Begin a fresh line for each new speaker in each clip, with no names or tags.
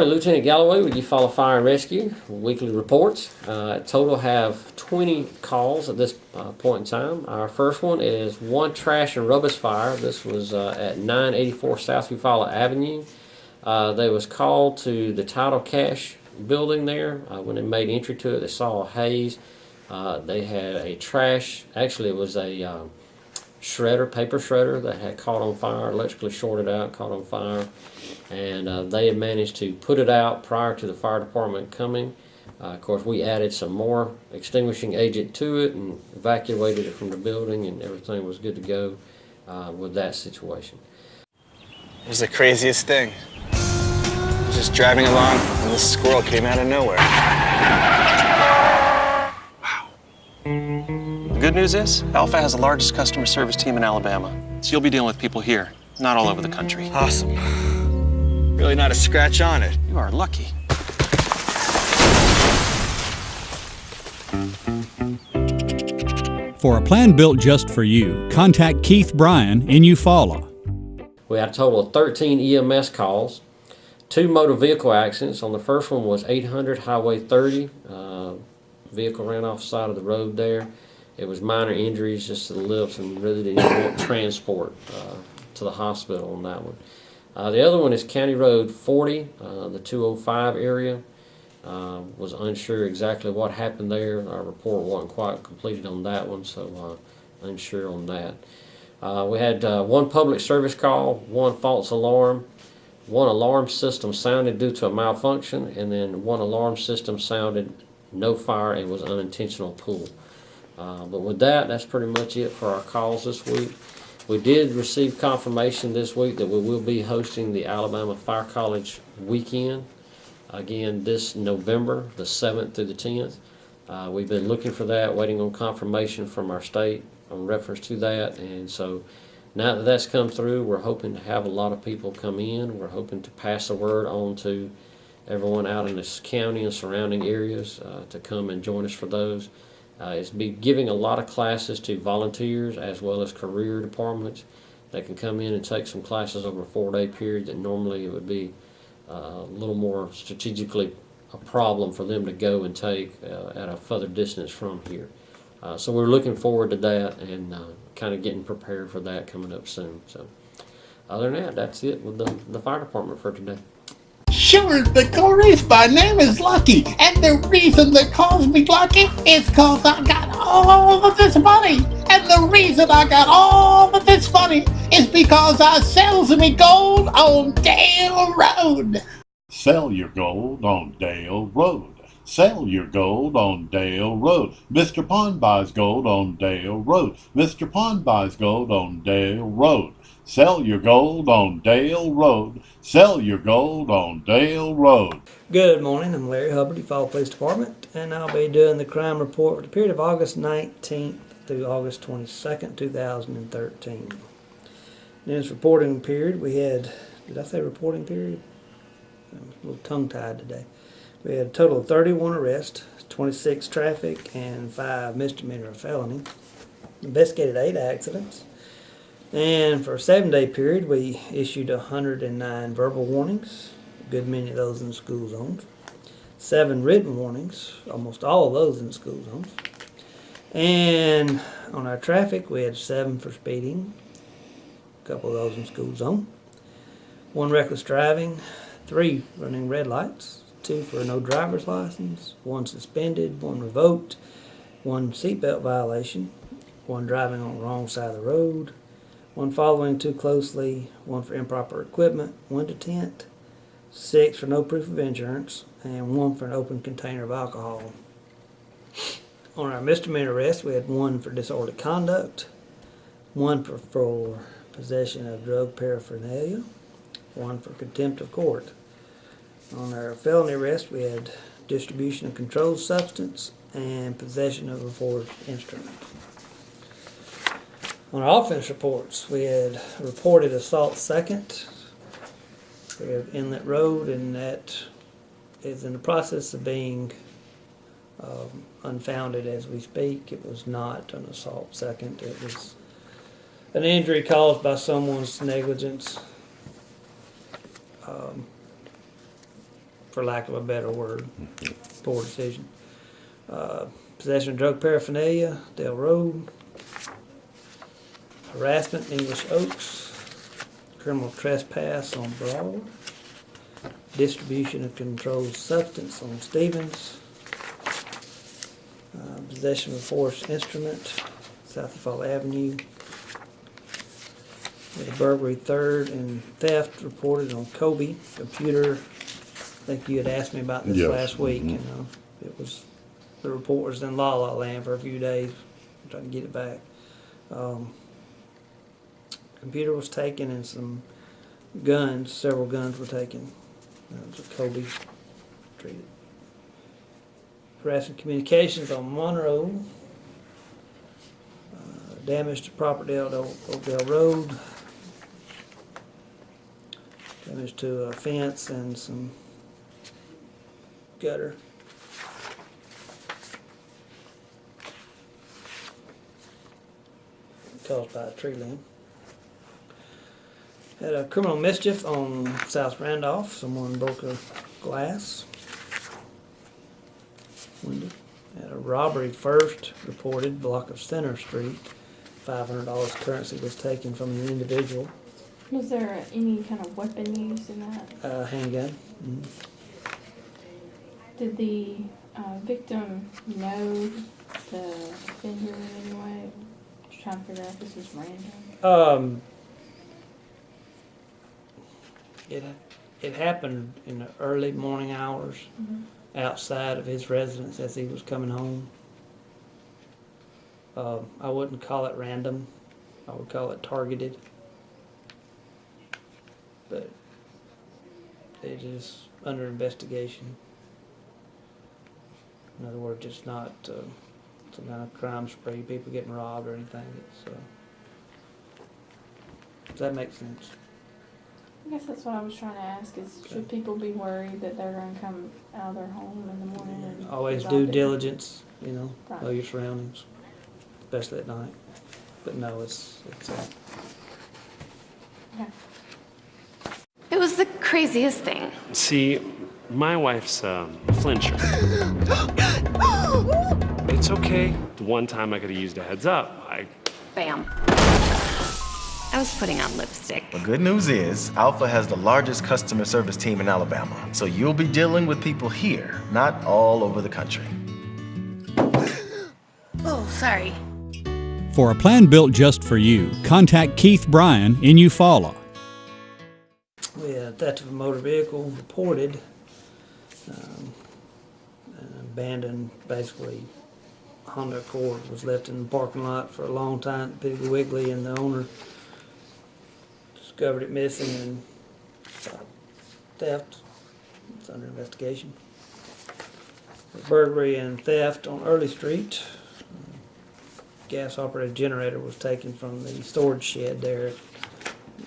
morning, Lieutenant Galloway with Eufaula Fire and Rescue weekly reports. Total have 20 calls at this point in time. Our first one is one trash and rubbish fire. This was at 984 South Eufaula Avenue. They was called to the title cash building there. When they made entry to it, they saw a haze. They had a trash, actually it was a shredder, paper shredder that had caught on fire, electrically shorted out, caught on fire, and they had managed to put it out prior to the fire department coming. Of course, we added some more extinguishing agent to it and evacuated it from the building, and everything was good to go with that situation.
It was the craziest thing. I was just driving along, and this squirrel came out of nowhere.
The good news is, Alpha has the largest customer service team in Alabama. So you'll be dealing with people here, not all over the country.
Awesome. Really not a scratch on it.
You are lucky.
For a plan built just for you, contact Keith Bryan in Eufaula.
We had a total of 13 EMS calls, 2 motor vehicle accidents. On the first one was 800 Highway 30. Vehicle ran off the side of the road there. It was minor injuries just to the lips and really didn't want transport to the hospital on that one. The other one is County Road 40, the 205 area. Was unsure exactly what happened there. Our report wasn't quite completed on that one, so unsure on that. We had one public service call, one false alarm, one alarm system sounded due to a malfunction, and then one alarm system sounded no fire and was unintentional pull. But with that, that's pretty much it for our calls this week. We did receive confirmation this week that we will be hosting the Alabama Fire College weekend again this November, the 7th through the 10th. We've been looking for that, waiting on confirmation from our state in reference to that, and so now that that's come through, we're hoping to have a lot of people come in. We're hoping to pass the word on to everyone out in this county and surrounding areas to come and join us for those. It's be giving a lot of classes to volunteers as well as career departments that can come in and take some classes over a 4-day period that normally it would be a little more strategically a problem for them to go and take at a further distance from here. So we're looking forward to that and kind of getting prepared for that coming up soon. So other than that, that's it with the fire department for today.
Sure, the chorus, my name is Lucky, and the reason they calls me Lucky is cause I got all of this money. And the reason I got all of this money is because I sells me gold on Dale Road.
Sell your gold on Dale Road. Sell your gold on Dale Road. Mr. Pond buys gold on Dale Road. Mr. Pond buys gold on Dale Road. Sell your gold on Dale Road. Sell your gold on Dale Road.
Good morning, I'm Larry Hubbard, Eufaula Police Department, and I'll be doing the crime report for the period of August 19th through August 22nd, 2013. In this reporting period, we had, did I say reporting period? I'm a little tongue-tied today. We had a total of 31 arrests, 26 traffic, and 5 misdemeanor felony. Investigated 8 accidents. And for a 7-day period, we issued 109 verbal warnings, a good many of those in the school zones. 7 written warnings, almost all of those in the school zones. And on our traffic, we had 7 for speeding, a couple of those in school zone. 1 reckless driving, 3 running red lights, 2 for no driver's license, 1 suspended, 1 revoked, 1 seatbelt violation, 1 driving on the wrong side of the road, 1 following too closely, 1 for improper equipment, 1 to tent, 6 for no proof of insurance, and 1 for an open container of alcohol. On our misdemeanor arrest, we had 1 for disorderly conduct, 1 for possession of drug paraphernalia, 1 for contempt of court. On our felony arrest, we had distribution of controlled substance and possession of a forged instrument. On our offense reports, we had reported assault second. We have Inlet Road, and that is in the process of being unfounded as we speak. It was not an assault second. It was an injury caused by someone's negligence. for lack of a better word. Poor decision. Possession of drug paraphernalia, Dale Road. Harassment, English Oaks. Criminal trespass on Broad. Distribution of controlled substance on Stevens. Possession of a forced instrument, South Eufaula Avenue. With a burglary, third, and theft reported on Kobe computer. I think you had asked me about this
Yes.
last week, and it was the report was in La La Land for a few days. I'm trying to get it back. Computer was taken, and some guns, several guns were taken. It was a Kobe treated. Harassing communications on Monroe. Damage to property on Oakdale Road. Damage to a fence and some gutter. Caused by a tree limb. Had a criminal mischief on South Randolph. Someone broke a glass window. Had a robbery first reported, block of Center Street. $500 currency was taken from an individual.
Was there any kind of weapon used in that?
Handgun.
Did the victim know the offender in any way? Just trying to figure out if this was random.
It happened in the early morning hours outside of his residence as he was coming home. I wouldn't call it random. I would call it targeted. But it is under investigation. In other words, it's not some kind of crime spree, people getting robbed or anything. It's, does that make sense?
I guess that's what I was trying to ask is, should people be worried that they're going to come out of their home in the morning and
Always
rob
due
it?
diligence, you know,
Right.
know your surroundings, especially at night. But no, it's
Okay.
It was the craziest thing.
See, my wife's a flincher. It's okay. The one time I could have used a heads up,
Bam. I was putting on lipstick.
The good news is, Alpha has the largest customer service team in Alabama, so you'll be dealing with people here, not all over the country.
Oh, sorry.
For a plan built just for you, contact Keith Bryan in Eufaula.
we had theft of a motor vehicle reported. An abandoned, basically, Honda Accord was left in the parking lot for a long time. Piggly Wiggly and the owner discovered it missing and theft. It's under investigation. Burglary and theft on Early Street. Gas-operated generator was taken from the storage shed there at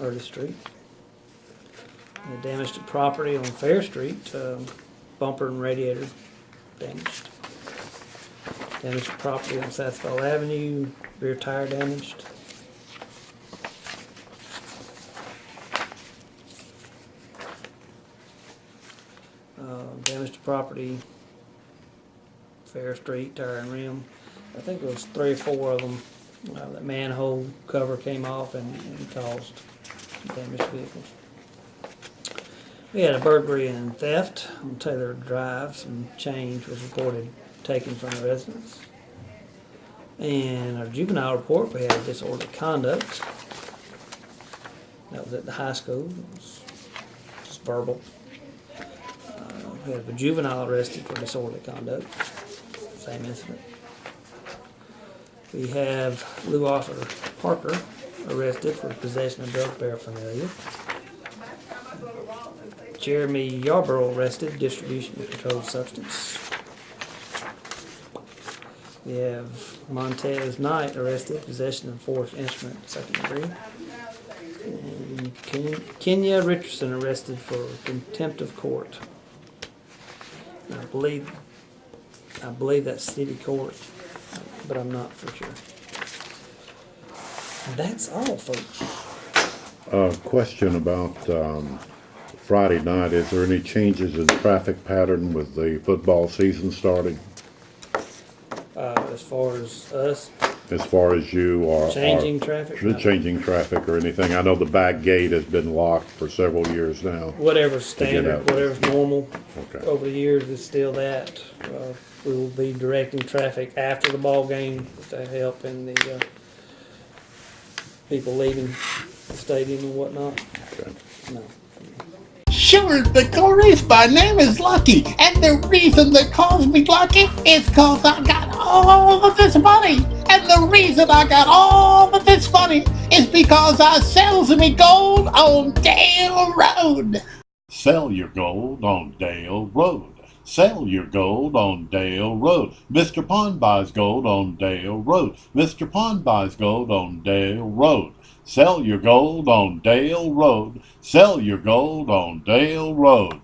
Early Street. The damage to property on Fair Street, bumper and radiator damaged. Damage to property on South Eufaula Avenue, rear tire damaged. Damage to property, Fair Street, tire and rim. I think it was 3 or 4 of them. That manhole cover came off and caused damage to vehicles. We had a burglary and theft on Taylor Drive. Some change was reported taken from the residence. And our juvenile report, we had disorderly conduct. That was at the high school. It was just verbal. We have a juvenile arrested for disorderly conduct. Same incident. We have Lou Officer Parker arrested for possession of drug paraphernalia. Jeremy Yarborough arrested, distribution of controlled substance. We have Montez Knight arrested, possession of forced instrument, 2nd degree. And Kenya Richardson arrested for contempt of court. And I believe that's city court, but I'm not for sure. And that's all, folks.
Question about Friday night. Is there any changes in traffic pattern with the football season starting?
As far as us
As far as you are
changing traffic, no.
changing traffic or anything? I know the back gate has been locked for several years now.
Whatever's
To get
standard,
out.
whatever's normal
Okay.
over the years is still that. We will be directing traffic after the ball game to help in the people leaving the stadium and whatnot.
Okay.
No.
Sure, the chorus, my name is Lucky, and the reason they calls me Lucky is cause I got all of this money. And the reason I got all of this money is because I sells me gold on Dale Road.
Sell your gold on Dale Road. Sell your gold on Dale Road. Mr. Pond buys gold on Dale Road. Mr. Pond buys gold on Dale Road. Sell your gold on Dale Road. Sell your gold on Dale Road.